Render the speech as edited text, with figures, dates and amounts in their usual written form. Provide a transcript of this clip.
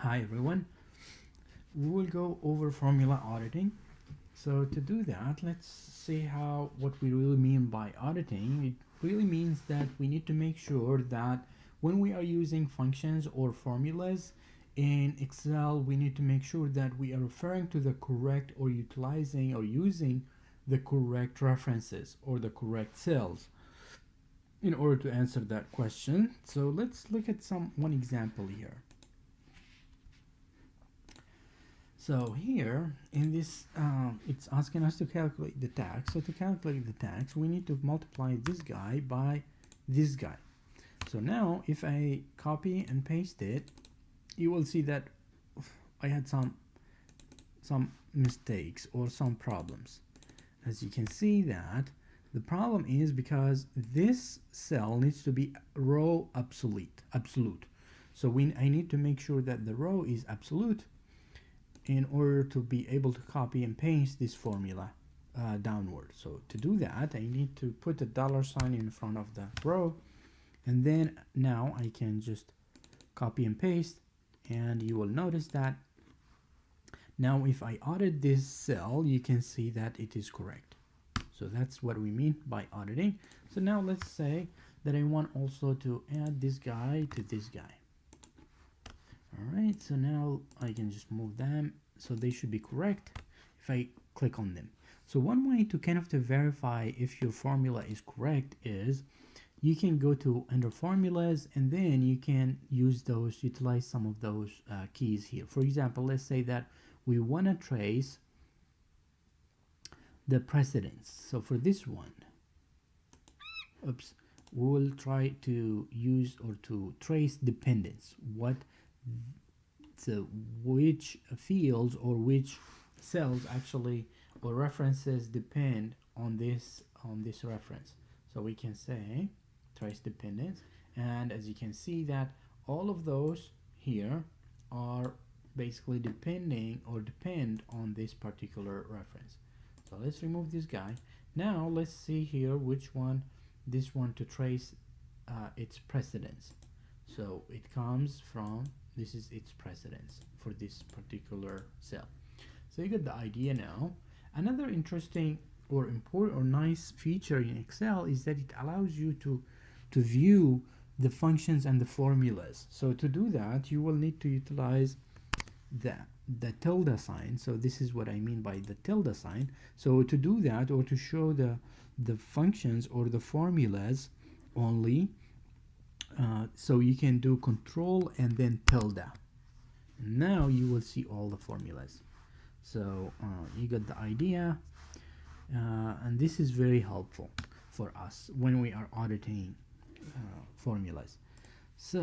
Hi everyone, we will go over formula auditing. So to do that, let's see what we really mean by auditing. It really means that we need to make sure that when we are using functions or formulas in Excel, we need to make sure that we are referring to the correct or utilizing or using the correct references or the correct cells in order to answer that question. So let's look at one example here. So here in this, it's asking us to calculate the tax. So to calculate the tax, we need to multiply this guy by this guy. So now if I copy and paste it, you will see that I had some mistakes or some problems. As you can see that the problem is because this cell needs to be row absolute. So I need to make sure that the row is absolute in order to be able to copy and paste this formula downward. So to do that, I need to put a $sign in front of the row, and then now I can just copy and paste, and you will notice that now if I audit this cell, you can see that it is correct. So that's what we mean by auditing. So now let's say that I want also to add this guy to this guy. Alright, so now I can just move them so they should be correct if I click on them. So one way to kind of to verify if your formula is correct is you can go to under formulas, and then you can utilize some of those keys here. For example, let's say that we want to trace the precedence. So for this one, we will try to use or to trace dependence. Which fields or which cells actually or references depend on this reference. So we can say trace dependence, and as you can see that all of those here are basically depend on this particular reference. So let's remove this guy. Now let's see here which one, this one, to trace its precedence. So it comes from, this is its precedence for this particular cell. So you get the idea now. Another interesting or important or nice feature in Excel is that it allows you to view the functions and the formulas. So to do that, you will need to utilize the tilde sign. So this is what I mean by the tilde sign. So to do that, or to show the functions or the formulas only, so you can do control and then tilde. Now you will see all the formulas. So you got the idea, and this is very helpful for us when we are auditing formulas. So